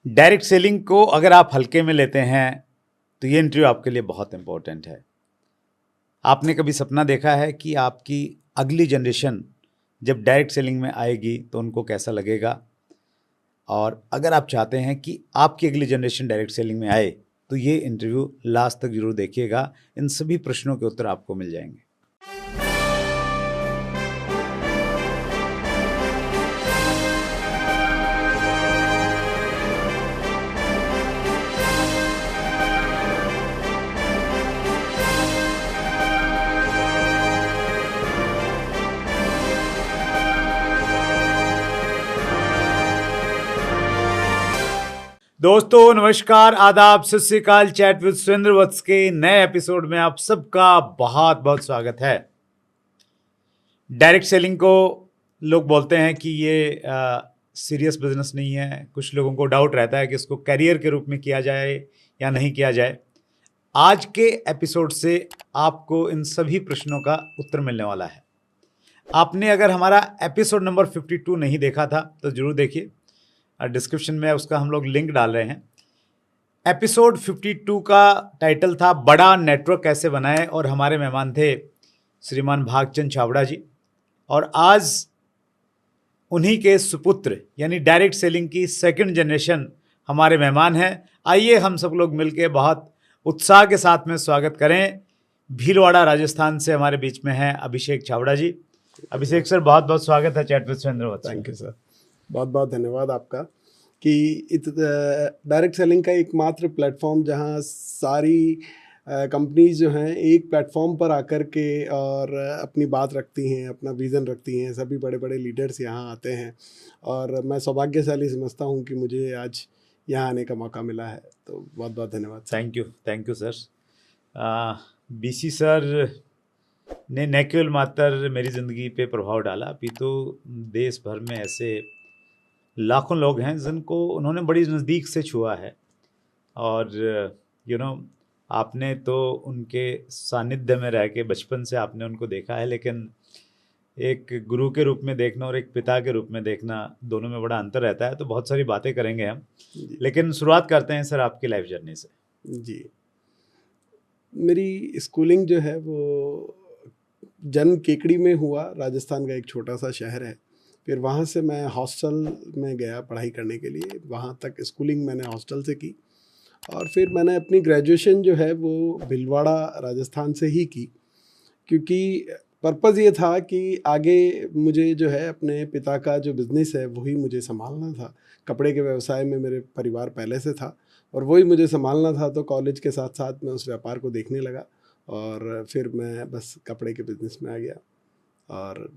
Direct selling को अगर आप हल्के में लेते हैं तो ये इंटरव्यू आपके लिए बहुत इंपॉर्टेंट है। आपने कभी सपना देखा है कि आपकी अगली जनरेशन जब डायरेक्ट सेलिंग में आएगी तो उनको कैसा लगेगा? और अगर आप चाहते हैं कि आपकी अगली जनरेशन डायरेक्ट सेलिंग में आए तो ये इंटरव्यू लास्ट तक जरूर देखिएगा। इन सभी प्रश्नों के उत्तर आपको मिल जाएंगे। दोस्तों नमस्कार, आदाब, सत श्री अकाल। चैट विद सुरेंद्र वत्स के नए एपिसोड में आप सबका बहुत बहुत स्वागत है। डायरेक्ट सेलिंग को लोग बोलते हैं कि ये सीरियस बिजनेस नहीं है। कुछ लोगों को डाउट रहता है कि इसको करियर के रूप में किया जाए या नहीं किया जाए। आज के एपिसोड से आपको इन सभी प्रश्नों का उत्तर मिलने वाला है। आपने अगर हमारा एपिसोड नंबर 52 नहीं देखा था तो जरूर देखिए, डिस्क्रिप्शन में उसका हम लोग लिंक डाल रहे हैं। एपिसोड 52 का टाइटल था बड़ा नेटवर्क कैसे बनाएं और हमारे मेहमान थे श्रीमान भागचंद छाबड़ा जी। और आज उन्हीं के सुपुत्र यानी डायरेक्ट सेलिंग की सेकंड जनरेशन हमारे मेहमान हैं। आइए हम सब लोग मिलकर बहुत उत्साह के साथ में स्वागत करें। भीलवाड़ा राजस्थान से हमारे बीच में हैं अभिषेक छाबड़ा जी। अभिषेक सर, बहुत बहुत स्वागत है chat with Surendra Vats. Thank you sir, बहुत बहुत धन्यवाद आपका कि डायरेक्ट सेलिंग का एकमात्र प्लेटफॉर्म जहां सारी कंपनीज जो हैं एक प्लेटफॉर्म पर आकर के और अपनी बात रखती हैं, अपना विज़न रखती हैं। सभी बड़े बड़े लीडर्स यहाँ आते हैं और मैं सौभाग्यशाली समझता हूँ कि मुझे आज यहाँ आने का मौका मिला है। तो बहुत बहुत धन्यवाद। Thank you sir. BC sir ने न केवल मात्र मेरी ज़िंदगी पे प्रभाव डाला, अभी तो देश भर में ऐसे लाखों लोग हैं जिनको उन्होंने बड़ी नज़दीक से छुआ है। और आपने तो उनके सानिध्य में रह के बचपन से आपने उनको देखा है, लेकिन एक गुरु के रूप में देखना और एक पिता के रूप में देखना, दोनों में बड़ा अंतर रहता है। तो बहुत सारी बातें करेंगे हम, लेकिन शुरुआत करते हैं सर आपकी लाइफ जर्नी से। जी, मेरी स्कूलिंग जो है वो जन्म केकड़ी में हुआ। राजस्थान का एक छोटा सा शहर है। फिर वहाँ से मैं हॉस्टल में गया पढ़ाई करने के लिए। वहाँ तक स्कूलिंग मैंने हॉस्टल से की और फिर मैंने अपनी ग्रेजुएशन जो है वो भीलवाड़ा राजस्थान से ही की, क्योंकि पर्पज़ ये था कि आगे मुझे जो है अपने पिता का जो बिज़नेस है वही मुझे संभालना था। कपड़े के व्यवसाय में मेरे परिवार पहले से था और वही मुझे संभालना था। तो कॉलेज के साथ साथ मैं उस व्यापार को देखने लगा और फिर मैं बस कपड़े के बिज़नेस में आ गया। और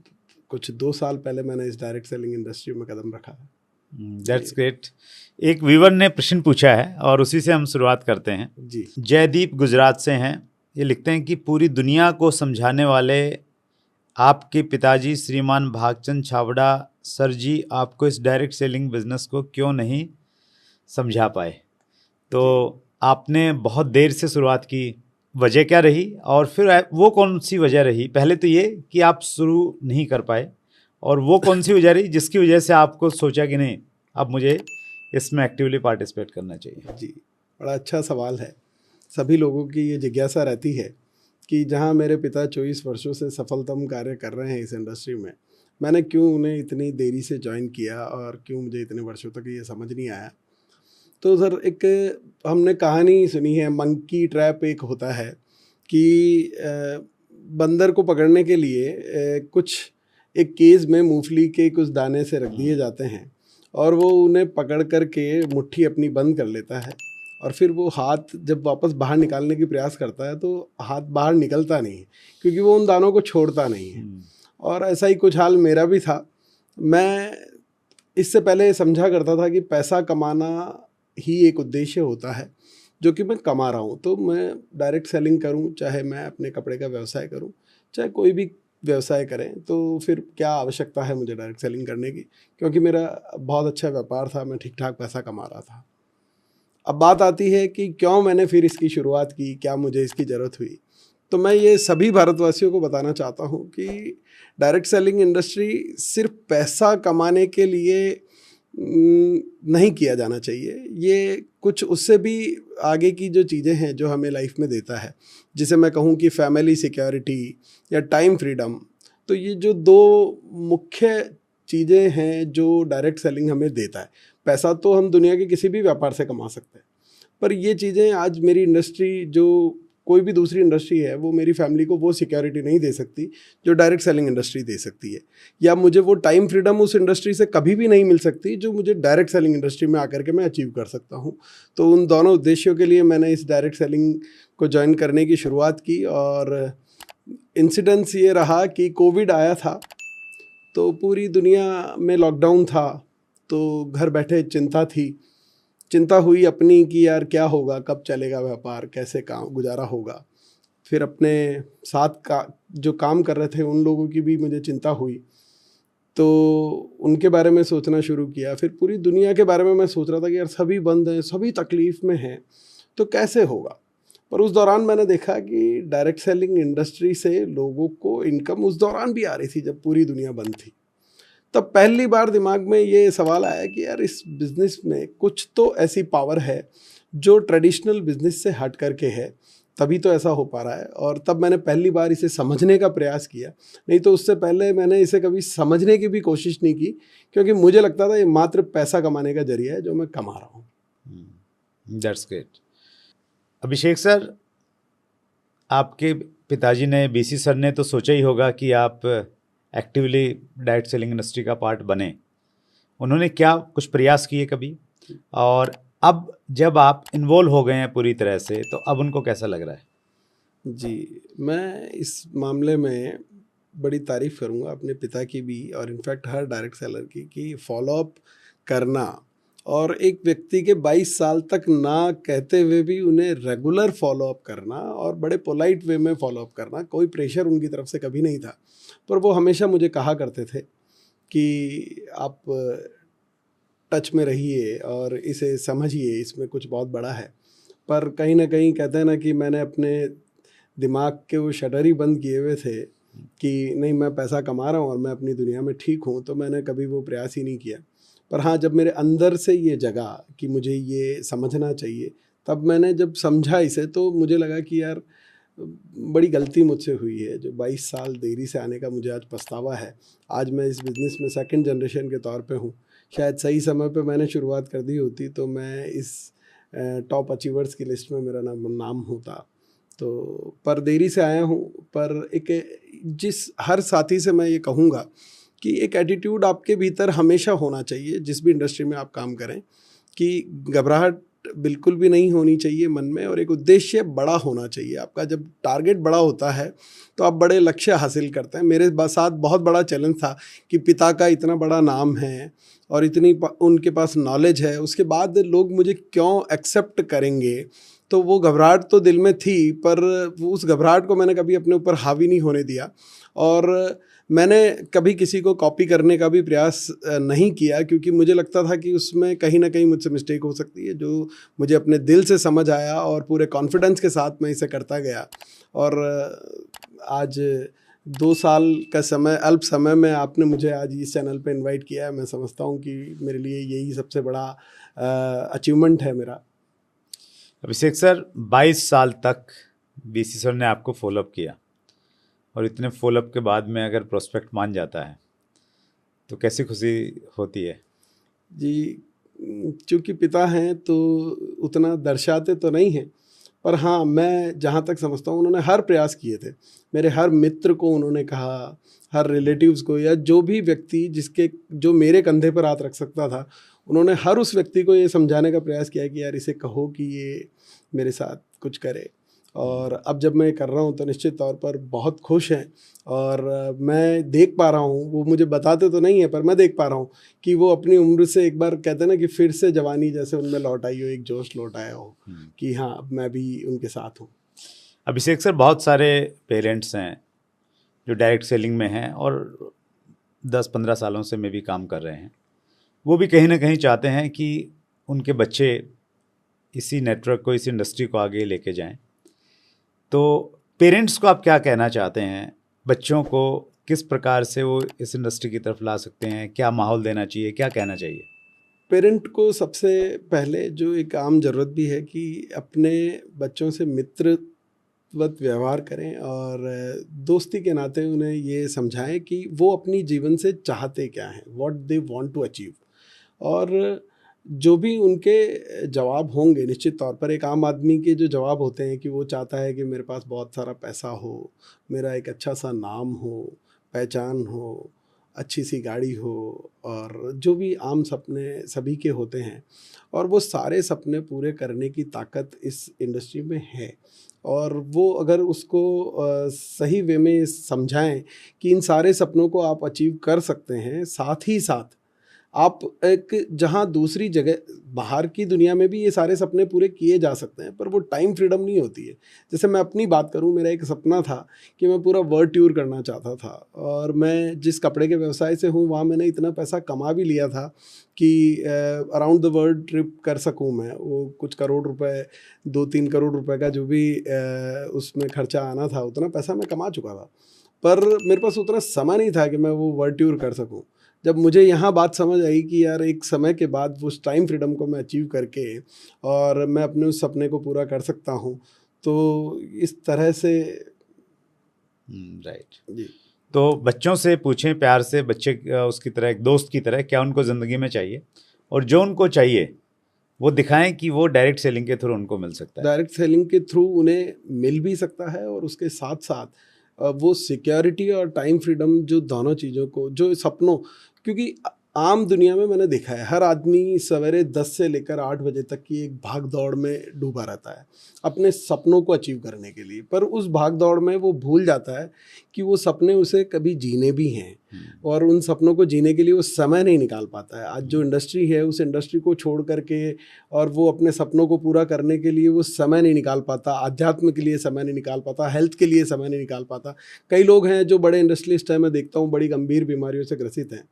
कुछ 2 साल पहले मैंने इस डायरेक्ट सेलिंग इंडस्ट्री में कदम रखा है। That's great. एक व्यूअर ने प्रश्न पूछा है और उसी से हम शुरुआत करते हैं जी। जयदीप गुजरात से हैं। ये लिखते हैं कि पूरी दुनिया को समझाने वाले आपके पिताजी श्रीमान भागचंद छाबड़ा सर जी आपको इस डायरेक्ट सेलिंग बिजनेस को क्यों नहीं समझा पाए? तो आपने बहुत देर से शुरुआत की, वजह क्या रही और फिर वो कौन सी वजह रही? पहले तो ये कि आप शुरू नहीं कर पाए, और वो कौन सी वजह रही जिसकी वजह से आपको सोचा कि नहीं अब मुझे इसमें एक्टिवली पार्टिसिपेट करना चाहिए? जी, बड़ा अच्छा सवाल है। सभी लोगों की ये जिज्ञासा रहती है कि जहां मेरे पिता 24 वर्षों से सफलतम कार्य कर रहे हैं इस इंडस्ट्री में, मैंने क्यों उन्हें इतनी देरी से ज्वाइन किया और क्यों मुझे इतने वर्षों तक ये समझ नहीं आया। तो सर, एक हमने कहानी सुनी है, मंकी ट्रैप एक होता है कि बंदर को पकड़ने के लिए कुछ एक केज में मूंगफली के कुछ दाने से रख दिए जाते हैं और वो उन्हें पकड़ कर के मुट्ठी अपनी बंद कर लेता है और फिर वो हाथ जब वापस बाहर निकालने की प्रयास करता है तो हाथ बाहर निकलता नहीं है, क्योंकि वो उन दानों को छोड़ता नहीं है। और ऐसा ही कुछ हाल मेरा भी था। मैं इससे पहले समझा करता था कि पैसा कमाना ही एक उद्देश्य होता है जो कि मैं कमा रहा हूँ। तो मैं डायरेक्ट सेलिंग करूँ, चाहे मैं अपने कपड़े का व्यवसाय करूँ, चाहे कोई भी व्यवसाय करें, तो फिर क्या आवश्यकता है मुझे डायरेक्ट सेलिंग करने की, क्योंकि मेरा बहुत अच्छा व्यापार था, मैं ठीक ठाक पैसा कमा रहा था। अब बात आती है कि क्यों मैंने फिर इसकी शुरुआत की, क्या मुझे इसकी ज़रूरत हुई। तो मैं ये सभी भारतवासियों को बताना चाहता हूँ कि डायरेक्ट सेलिंग इंडस्ट्री सिर्फ पैसा कमाने के लिए नहीं किया जाना चाहिए। ये कुछ उससे भी आगे की जो चीज़ें हैं जो हमें लाइफ में देता है, जिसे मैं कहूँ कि फैमिली सिक्योरिटी या टाइम फ्रीडम, तो ये जो दो मुख्य चीज़ें हैं जो डायरेक्ट सेलिंग हमें देता है। पैसा तो हम दुनिया के किसी भी व्यापार से कमा सकते हैं, पर ये चीज़ें आज मेरी इंडस्ट्री, जो कोई भी दूसरी इंडस्ट्री है, वो मेरी फैमिली को वो सिक्योरिटी नहीं दे सकती जो डायरेक्ट सेलिंग इंडस्ट्री दे सकती है, या मुझे वो टाइम फ्रीडम उस इंडस्ट्री से कभी भी नहीं मिल सकती जो मुझे डायरेक्ट सेलिंग इंडस्ट्री में आकर के मैं अचीव कर सकता हूँ। तो उन दोनों उद्देश्यों के लिए मैंने इस डायरेक्ट सेलिंग को ज्वाइन करने की शुरुआत की। और इंसिडेंस ये रहा कि कोविड आया था, तो पूरी दुनिया में लॉकडाउन था, तो घर बैठे चिंता हुई अपनी कि यार क्या होगा, कब चलेगा व्यापार, कैसे काम गुजारा होगा। फिर अपने साथ का जो काम कर रहे थे उन लोगों की भी मुझे चिंता हुई, तो उनके बारे में सोचना शुरू किया। फिर पूरी दुनिया के बारे में मैं सोच रहा था कि यार सभी बंद हैं, सभी तकलीफ़ में हैं, तो कैसे होगा। पर उस दौरान मैंने देखा कि डायरेक्ट सेलिंग इंडस्ट्री से लोगों को इनकम उस दौरान भी आ रही थी जब पूरी दुनिया बंद थी। तब पहली बार दिमाग में ये सवाल आया कि यार इस बिज़नेस में कुछ तो ऐसी पावर है जो ट्रेडिशनल बिज़नेस से हट करके है, तभी तो ऐसा हो पा रहा है। और तब मैंने पहली बार इसे समझने का प्रयास किया, नहीं तो उससे पहले मैंने इसे कभी समझने की भी कोशिश नहीं की, क्योंकि मुझे लगता था ये मात्र पैसा कमाने का जरिया है जो मैं कमा रहा हूँ। That's great. अभिषेक सर, आपके पिताजी ने, बीसी सर ने तो सोचा ही होगा कि आप एक्टिवली डायरेक्ट सेलिंग इंडस्ट्री का पार्ट बने। उन्होंने क्या कुछ प्रयास किए कभी? और अब जब आप इन्वॉल्व हो गए हैं पूरी तरह से, तो अब उनको कैसा लग रहा है? जी, मैं इस मामले में बड़ी तारीफ़ करूँगा अपने पिता की भी, और इनफैक्ट हर डायरेक्ट सेलर की, कि फॉलोअप करना और एक व्यक्ति के 22 साल तक ना कहते हुए भी उन्हें रेगुलर फॉलोअप करना और बड़े पोलाइट वे में फॉलोअप करना। कोई प्रेशर उनकी तरफ से कभी नहीं था, पर वो हमेशा मुझे कहा करते थे कि आप टच में रहिए और इसे समझिए, इसमें कुछ बहुत बड़ा है। पर कहीं न कहीं कहते हैं ना कि मैंने अपने दिमाग के वो शटर ही बंद किए हुए थे कि नहीं, मैं पैसा कमा रहा हूँ और मैं अपनी दुनिया में ठीक हूँ, तो मैंने कभी वो प्रयास ही नहीं किया। पर हाँ, जब मेरे अंदर से ये जगा कि मुझे ये समझना चाहिए, तब मैंने जब समझा इसे, तो मुझे लगा कि यार बड़ी गलती मुझसे हुई है। जो 22 साल देरी से आने का मुझे आज पछतावा है। आज मैं इस बिज़नेस में सेकंड जनरेशन के तौर पे हूँ। शायद सही समय पे मैंने शुरुआत कर दी होती तो मैं इस टॉप अचीवर्स की लिस्ट में मेरा नाम होता। तो पर देरी से आया हूँ। पर जिस हर साथी से मैं ये कहूँगा कि एक एटीट्यूड आपके भीतर हमेशा होना चाहिए, जिस भी इंडस्ट्री में आप काम करें, कि घबराहट बिल्कुल भी नहीं होनी चाहिए मन में, और एक उद्देश्य बड़ा होना चाहिए आपका। जब टारगेट बड़ा होता है तो आप बड़े लक्ष्य हासिल करते हैं। मेरे साथ बहुत बड़ा चैलेंज था कि पिता का इतना बड़ा नाम है और इतनी उनके पास नॉलेज है, उसके बाद लोग मुझे क्यों एक्सेप्ट करेंगे। तो वो घबराहट तो दिल में थी, पर उस घबराहट को मैंने कभी अपने ऊपर हावी नहीं होने दिया। और मैंने कभी किसी को कॉपी करने का भी प्रयास नहीं किया, क्योंकि मुझे लगता था कि उसमें कहीं ना कहीं मुझसे मिस्टेक हो सकती है। जो मुझे अपने दिल से समझ आया और पूरे कॉन्फिडेंस के साथ मैं इसे करता गया। और आज 2 साल का समय, अल्प समय में आपने मुझे आज इस चैनल पे इनवाइट किया है। मैं समझता हूँ कि मेरे लिए यही सबसे बड़ा अचीवमेंट है मेरा। अभिषेक सर, 22 साल तक बीसी सर ने आपको फॉलोअप किया, और इतने फॉलोअप के बाद में अगर प्रोस्पेक्ट मान जाता है तो कैसी खुशी होती है? जी, चूँकि पिता हैं तो उतना दर्शाते तो नहीं हैं, पर हाँ, मैं जहाँ तक समझता हूँ उन्होंने हर प्रयास किए थे। मेरे हर मित्र को उन्होंने कहा, हर रिलेटिव्स को, या जो भी व्यक्ति जो मेरे कंधे पर हाथ रख सकता था, उन्होंने हर उस व्यक्ति को ये समझाने का प्रयास किया कि यार इसे कहो कि ये मेरे साथ कुछ करे। और अब जब मैं कर रहा हूँ तो निश्चित तौर पर बहुत खुश हैं। और मैं देख पा रहा हूँ, वो मुझे बताते तो नहीं है, पर मैं देख पा रहा हूँ कि वो अपनी उम्र से एक बार, कहते हैं ना कि फिर से जवानी जैसे उनमें लौट आई हो, एक जोश लौट आया हो कि हाँ, अब मैं भी उनके साथ हूँ। अभिषेक सर, बहुत सारे पेरेंट्स हैं जो डायरेक्ट सेलिंग में हैं और 10-15 सालों से में भी काम कर रहे हैं। वो भी कहीं ना कहीं चाहते हैं कि उनके बच्चे इसी नेटवर्क को, इस इंडस्ट्री को आगे लेके जाएं। तो पेरेंट्स को आप क्या कहना चाहते हैं? बच्चों को किस प्रकार से वो इस इंडस्ट्री की तरफ ला सकते हैं? क्या माहौल देना चाहिए? क्या कहना चाहिए? पेरेंट को सबसे पहले जो एक आम ज़रूरत भी है कि अपने बच्चों से मित्रवत व्यवहार करें और दोस्ती के नाते उन्हें ये समझाएं कि वो अपनी जीवन से चाहते क्या हैं, what they want to achieve. और जो भी उनके जवाब होंगे, निश्चित तौर पर एक आम आदमी के जो जवाब होते हैं कि वो चाहता है कि मेरे पास बहुत सारा पैसा हो, मेरा एक अच्छा सा नाम हो, पहचान हो, अच्छी सी गाड़ी हो, और जो भी आम सपने सभी के होते हैं, और वो सारे सपने पूरे करने की ताकत इस इंडस्ट्री में है। और वो अगर उसको सही वे में समझाएं कि इन सारे सपनों को आप अचीव कर सकते हैं, साथ ही साथ आप एक जहाँ दूसरी जगह बाहर की दुनिया में भी ये सारे सपने पूरे किए जा सकते हैं, पर वो टाइम फ्रीडम नहीं होती है। जैसे मैं अपनी बात करूँ, मेरा एक सपना था कि मैं पूरा वर्ल्ड टूर करना चाहता था, और मैं जिस कपड़े के व्यवसाय से हूँ वहाँ मैंने इतना पैसा कमा भी लिया था कि अराउंड द वर्ल्ड ट्रिप कर सकूँ मैं। वो कुछ करोड़ रुपए, 2-3 करोड़ रुपए का जो भी उसमें खर्चा आना था, उतना पैसा मैं कमा चुका था, पर मेरे पास उतना समय नहीं था कि मैं वो वर्ल्ड टूर कर सकूँ। जब मुझे यहाँ बात समझ आई कि यार एक समय के बाद उस टाइम फ्रीडम को मैं अचीव करके और मैं अपने उस सपने को पूरा कर सकता हूँ, तो इस तरह से। राइट। जी, तो बच्चों से पूछें प्यार से, बच्चे उसकी तरह, एक दोस्त की तरह, क्या उनको ज़िंदगी में चाहिए, और जो उनको चाहिए वो दिखाएं कि वो डायरेक्ट सेलिंग के थ्रू उनको मिल सकता है। डायरेक्ट सेलिंग के थ्रू उन्हें मिल भी सकता है, और उसके साथ साथ वो सिक्योरिटी और टाइम फ्रीडम, जो दोनों चीज़ों को, जो सपनों, क्योंकि आम दुनिया में मैंने देखा है हर आदमी सवेरे 10 से लेकर 8 बजे तक की एक भाग दौड़ में डूबा रहता है अपने सपनों को अचीव करने के लिए, पर उस भाग दौड़ में वो भूल जाता है कि वो सपने उसे कभी जीने भी हैं, और उन सपनों को जीने के लिए वो समय नहीं निकाल पाता है। आज जो इंडस्ट्री है, उस इंडस्ट्री को छोड़ करके और वो अपने सपनों को पूरा करने के लिए वो समय नहीं निकाल पाता, आध्यात्म के लिए समय नहीं निकाल पाता, हेल्थ के लिए समय नहीं निकाल पाता। कई लोग हैं जो बड़े इंडस्ट्रियलिस्ट हैं, मैं देखता हूँ बड़ी गंभीर बीमारियों से ग्रसित हैं,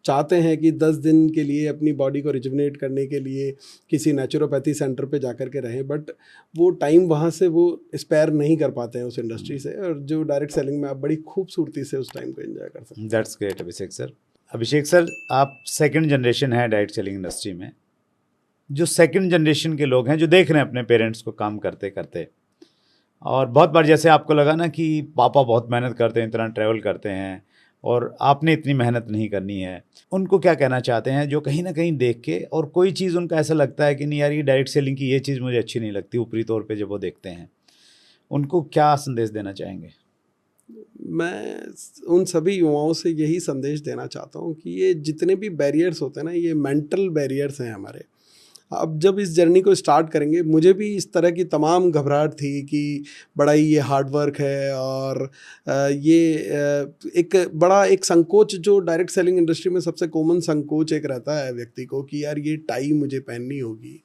चाहते हैं कि 10 दिन के लिए अपनी बॉडी को रिजुविनेट करने के लिए किसी नेचुरोपैथी सेंटर पे जाकर के रहें, बट वो टाइम वहाँ से वो स्पेयर नहीं कर पाते हैं उस इंडस्ट्री से, और जो डायरेक्ट सेलिंग में आप बड़ी खूबसूरती से उस टाइम को एंजॉय कर सकते हैं। That's great Abhishek sir. Abhishek sir, आप सेकंड जनरेशन है डायरेक्ट सेलिंग इंडस्ट्री में। जो सेकंड जनरेशन के लोग हैं जो देख रहे हैं अपने पेरेंट्स को काम करते करते, और बहुत बार जैसे आपको लगा ना कि पापा बहुत मेहनत करते हैं, इतना ट्रैवल करते हैं, और आपने इतनी मेहनत नहीं करनी है, उनको क्या कहना चाहते हैं जो कहीं ना कहीं देख के, और कोई चीज़ उनका ऐसा लगता है कि नहीं यार ये डायरेक्ट सेलिंग की ये चीज़ मुझे अच्छी नहीं लगती, ऊपरी तौर पे जब वो देखते हैं, उनको क्या संदेश देना चाहेंगे? मैं उन सभी युवाओं से यही संदेश देना चाहता हूँ कि ये जितने भी बैरियर्स होते हैं ना, ये मेंटल बैरियर्स हैं हमारे। अब जब इस जर्नी को स्टार्ट करेंगे, मुझे भी इस तरह की तमाम घबराहट थी कि बड़ा ही ये हार्ड वर्क है, और एक बड़ा एक संकोच, जो डायरेक्ट सेलिंग इंडस्ट्री में सबसे कॉमन संकोच एक रहता है व्यक्ति को कि यार ये टाई मुझे पहननी होगी,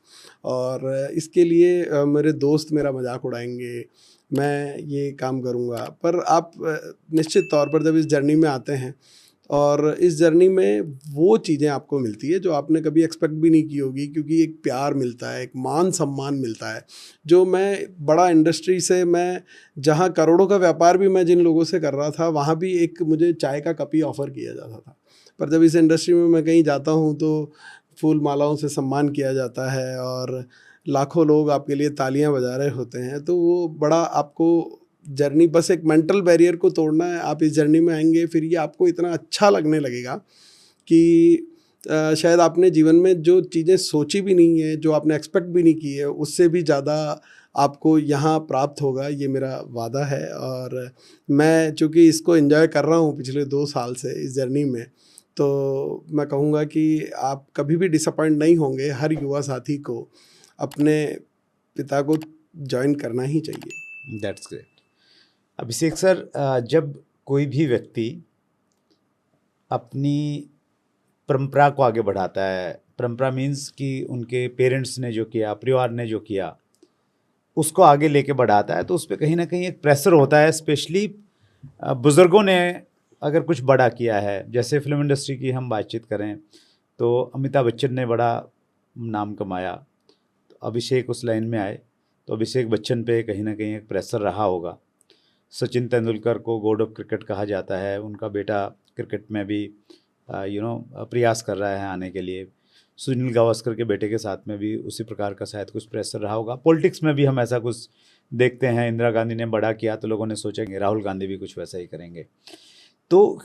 और इसके लिए मेरे दोस्त मेरा मजाक उड़ाएंगे, मैं ये काम करूँगा। पर आप निश्चित तौर पर जब इस जर्नी में आते हैं, और इस जर्नी में वो चीज़ें आपको मिलती है जो आपने कभी एक्सपेक्ट भी नहीं की होगी, क्योंकि एक प्यार मिलता है, एक मान सम्मान मिलता है। जो मैं बड़ा इंडस्ट्री से, मैं जहाँ करोड़ों का व्यापार भी मैं जिन लोगों से कर रहा था, वहाँ भी एक मुझे चाय का कप ही ऑफ़र किया जाता था, पर जब इस इंडस्ट्री में मैं कहीं जाता हूँ तो फूल मालाओं से सम्मान किया जाता है, और लाखों लोग आपके लिए तालियां बजा रहे होते हैं। तो वो बड़ा आपको जर्नी, बस एक मेंटल बैरियर को तोड़ना है। आप इस जर्नी में आएंगे, फिर ये आपको इतना अच्छा लगने लगेगा कि शायद आपने जीवन में जो चीज़ें सोची भी नहीं है, जो आपने एक्सपेक्ट भी नहीं की है, उससे भी ज़्यादा आपको यहाँ प्राप्त होगा, ये मेरा वादा है। और मैं चूँकि इसको एंजॉय कर रहा हूँ पिछले 2 साल से इस जर्नी में, तो मैं कहूँगा कि आप कभी भी डिसअपॉइंट नहीं होंगे। हर युवा साथी को अपने पिता को ज्वाइन करना ही चाहिए। That's great. अभिषेक सर, जब कोई भी व्यक्ति अपनी परंपरा को आगे बढ़ाता है, परंपरा मीन्स कि उनके पेरेंट्स ने जो किया, परिवार ने जो किया, उसको आगे लेके बढ़ाता है, तो उस पर कहीं ना कहीं एक प्रेशर होता है। स्पेशली बुज़ुर्गों ने अगर कुछ बड़ा किया है, जैसे फिल्म इंडस्ट्री की हम बातचीत करें तो अमिताभ बच्चन ने बड़ा नाम कमाया, तो अभिषेक उस लाइन में आए, तो अभिषेक बच्चन पे कहीं ना कहीं एक प्रेशर रहा होगा। सचिन तेंदुलकर को गॉड ऑफ क्रिकेट कहा जाता है, उनका बेटा क्रिकेट में भी प्रयास कर रहा है आने के लिए। सुनील गावस्कर के बेटे के साथ में भी उसी प्रकार का शायद कुछ प्रेशर रहा होगा। पॉलिटिक्स में भी हम ऐसा कुछ देखते हैं, इंदिरा गांधी ने बड़ा किया तो लोगों ने सोचा कि राहुल गांधी भी कुछ वैसा ही करेंगे। तो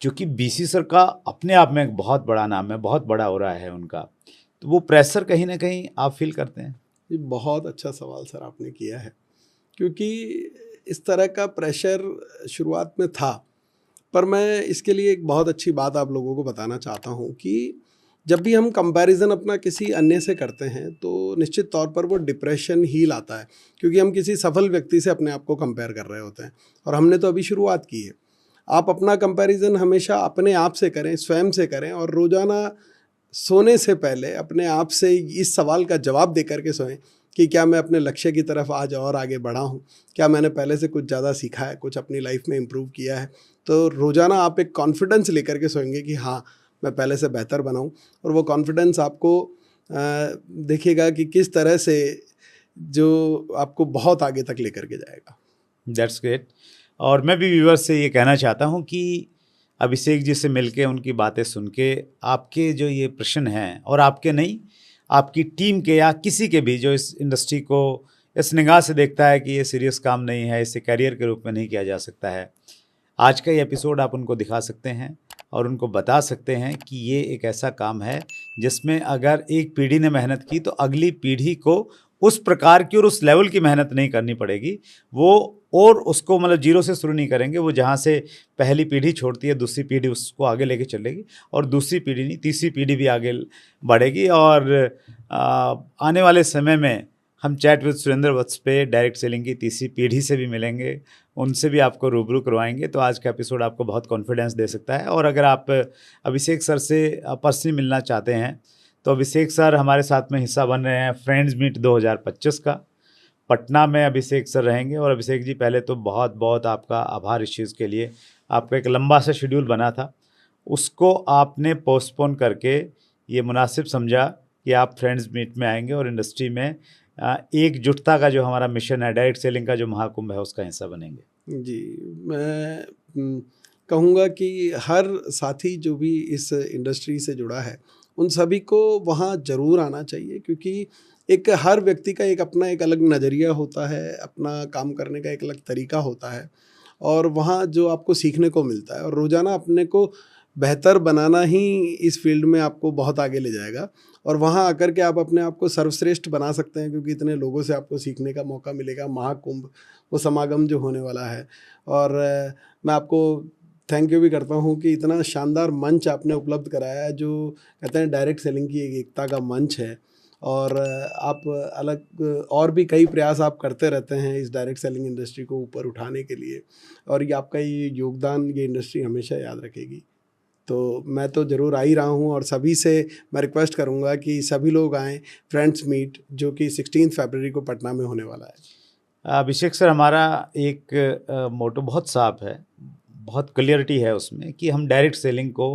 चूँकि बीसी सर का अपने आप में एक बहुत बड़ा नाम है, बहुत बड़ा हो रहा है उनका, तो वो प्रेशर कहीं ना कहीं आप फील करते हैं? ये बहुत अच्छा सवाल सर आपने किया है, क्योंकि इस तरह का प्रेशर शुरुआत में था, पर मैं इसके लिए एक बहुत अच्छी बात आप लोगों को बताना चाहता हूँ कि जब भी हम कंपैरिजन अपना किसी अन्य से करते हैं तो निश्चित तौर पर वो डिप्रेशन ही लाता है, क्योंकि हम किसी सफल व्यक्ति से अपने आप को कंपेयर कर रहे होते हैं और हमने तो अभी शुरुआत की है। आप अपना कंपैरिजन हमेशा अपने आप से करें, स्वयं से करें, और रोज़ाना सोने से पहले अपने आप से इस सवाल का जवाब दे करके सोएं कि क्या मैं अपने लक्ष्य की तरफ आज और आगे बढ़ा हूँ, क्या मैंने पहले से कुछ ज़्यादा सीखा है, कुछ अपनी लाइफ में इम्प्रूव किया है। तो रोज़ाना आप एक कॉन्फिडेंस लेकर के सोएंगे कि हाँ, मैं पहले से बेहतर बनाऊँ, और वो कॉन्फिडेंस आपको देखिएगा कि किस तरह से जो आपको बहुत आगे तक लेकर के जाएगा। That's great. और मैं भी व्यूअर्स से ये कहना चाहता हूँ कि अभिषेक जी से मिलके, उनकी बातें सुन के, आपके जो ये प्रश्न हैं, और आपके नहीं, आपकी टीम के या किसी के भी जो इस इंडस्ट्री को इस निगाह से देखता है कि ये सीरियस काम नहीं है, इसे करियर के रूप में नहीं किया जा सकता है, आज का ये एपिसोड आप उनको दिखा सकते हैं और उनको बता सकते हैं कि ये एक ऐसा काम है जिसमें अगर एक पीढ़ी ने मेहनत की तो अगली पीढ़ी को उस प्रकार की और उस लेवल की मेहनत नहीं करनी पड़ेगी। वो और उसको मतलब जीरो से शुरू नहीं करेंगे। वो जहाँ से पहली पीढ़ी छोड़ती है, दूसरी पीढ़ी उसको आगे लेके चलेगी, और दूसरी पीढ़ी नहीं, तीसरी पीढ़ी भी आगे बढ़ेगी। और आने वाले समय में हम चैट विद सुरेंद्र वत्स पे डायरेक्ट सेलिंग की तीसरी पीढ़ी से भी मिलेंगे, उनसे भी आपको रूबरू करवाएंगे। तो आज का एपिसोड आपको बहुत कॉन्फिडेंस दे सकता है। और अगर आप अभिषेक सर से पर्सनली मिलना चाहते हैं तो अभिषेक सर हमारे साथ में हिस्सा बन रहे हैं फ्रेंड्स मीट 2025 का। पटना में अभिषेक सर रहेंगे। और अभिषेक जी, पहले तो बहुत बहुत आपका आभार इस चीज़ के लिए। आपका एक लंबा सा शेड्यूल बना था, उसको आपने पोस्टपोन करके ये मुनासिब समझा कि आप फ्रेंड्स मीट में आएंगे और इंडस्ट्री में एकजुटता का जो हमारा मिशन है, डायरेक्ट सेलिंग का जो महाकुंभ है, उसका हिस्सा बनेंगे। जी, मैं कहूँगा कि हर साथी जो भी इस इंडस्ट्री से जुड़ा है उन सभी को वहाँ ज़रूर आना चाहिए, क्योंकि एक हर व्यक्ति का एक अपना एक अलग नज़रिया होता है, अपना काम करने का एक अलग तरीका होता है, और वहाँ जो आपको सीखने को मिलता है और रोज़ाना अपने को बेहतर बनाना ही इस फील्ड में आपको बहुत आगे ले जाएगा। और वहाँ आकर के आप अपने आप को सर्वश्रेष्ठ बना सकते हैं, क्योंकि इतने लोगों से आपको सीखने का मौका मिलेगा। महाकुंभ, वो समागम जो होने वाला है, और मैं आपको थैंक यू भी करता हूँ कि इतना शानदार मंच आपने उपलब्ध कराया है, जो कहते हैं डायरेक्ट सेलिंग की एक एकता का मंच है। और आप अलग और भी कई प्रयास आप करते रहते हैं इस डायरेक्ट सेलिंग इंडस्ट्री को ऊपर उठाने के लिए, और ये आपका ये योगदान ये इंडस्ट्री हमेशा याद रखेगी। तो मैं तो ज़रूर आ ही रहा हूँ, और सभी से मैं रिक्वेस्ट करूँगा कि सभी लोग आएँ फ्रेंड्स मीट, जो कि 16 फरवरी को पटना में होने वाला है। अभिषेक सर, हमारा एक मोटो बहुत साफ है, बहुत क्लियरिटी है उसमें कि हम डायरेक्ट सेलिंग को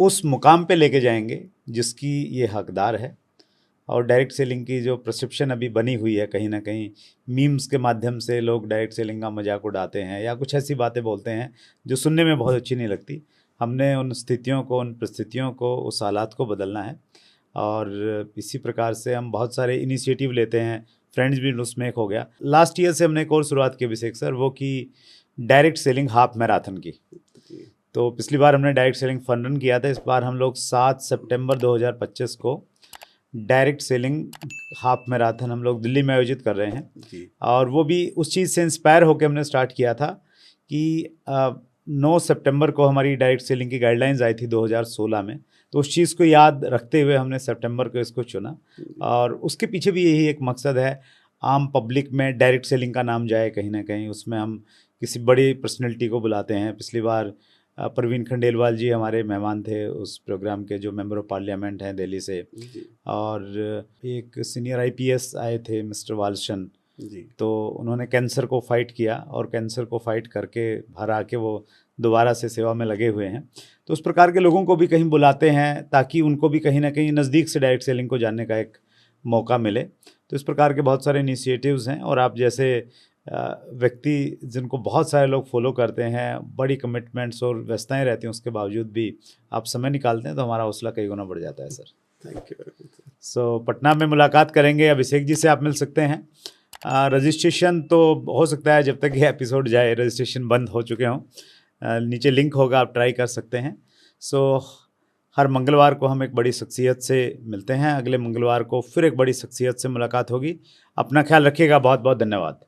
उस मुकाम पे लेके जाएंगे जिसकी ये हकदार है। और डायरेक्ट सेलिंग की जो परसेप्शन अभी बनी हुई है, कहीं ना कहीं मीम्स के माध्यम से लोग डायरेक्ट सेलिंग का मजाक उड़ाते हैं या कुछ ऐसी बातें बोलते हैं जो सुनने में बहुत अच्छी नहीं लगती। हमने उन स्थितियों को, उन परिस्थितियों को, उस हालात को बदलना है। और इसी प्रकार से हम बहुत सारे इनिशिएटिव लेते हैं। फ्रेंड्स भी उसमें एक हो गया। लास्ट ईयर से हमने एक और शुरुआत की अभिषेक सर, वो की डायरेक्ट सेलिंग हाफ मैराथन की। तो पिछली बार हमने डायरेक्ट सेलिंग फन रन किया था, इस बार हम लोग 7 सितंबर 2025 को डायरेक्ट सेलिंग हाफ मैराथन हम लोग दिल्ली में आयोजित कर रहे हैं जी। और वो भी उस चीज़ से इंस्पायर होकर हमने स्टार्ट किया था कि 9 सितंबर को हमारी डायरेक्ट सेलिंग की गाइडलाइंस आई थी 2016 में, तो उस चीज़ को याद रखते हुए हमने सितंबर को इसको चुना। और उसके पीछे भी यही एक मकसद है, आम पब्लिक में डायरेक्ट सेलिंग का नाम जाए कहीं ना कहीं। उसमें हम किसी बड़ी पर्सनैलिटी को बुलाते हैं। पिछली बार परवीन खंडेलवाल जी हमारे मेहमान थे उस प्रोग्राम के, जो मेंबर ऑफ पार्लियामेंट हैं दिल्ली से। और एक सीनियर आईपीएस आए थे, मिस्टर वालशन जी। तो उन्होंने कैंसर को फाइट किया और कैंसर को फाइट करके बाहर आके वो दोबारा से सेवा में लगे हुए हैं। तो उस प्रकार के लोगों को भी कहीं बुलाते हैं ताकि उनको भी कहीं ना कहीं नज़दीक से डायरेक्ट सेलिंग को जानने का एक मौका मिले। तो इस प्रकार के बहुत सारे इनिशिएटिव्स हैं। और आप जैसे व्यक्ति जिनको बहुत सारे लोग फॉलो करते हैं, बड़ी कमिटमेंट्स और व्यस्तताएं रहती हैं, उसके बावजूद भी आप समय निकालते हैं, तो हमारा हौसला कई गुना बढ़ जाता है sir. Thank you. So Patna में मुलाकात करेंगे, अभिषेक जी से आप मिल सकते हैं। रजिस्ट्रेशन तो हो सकता है जब तक ये एपिसोड जाए रजिस्ट्रेशन बंद हो चुके हों, नीचे लिंक होगा, आप ट्राई कर सकते हैं। सो हर मंगलवार को हम एक बड़ी शख्सियत से मिलते हैं, अगले मंगलवार को फिर एक बड़ी शख्सियत से मुलाकात होगी। अपना ख्याल रखिएगा, बहुत बहुत धन्यवाद।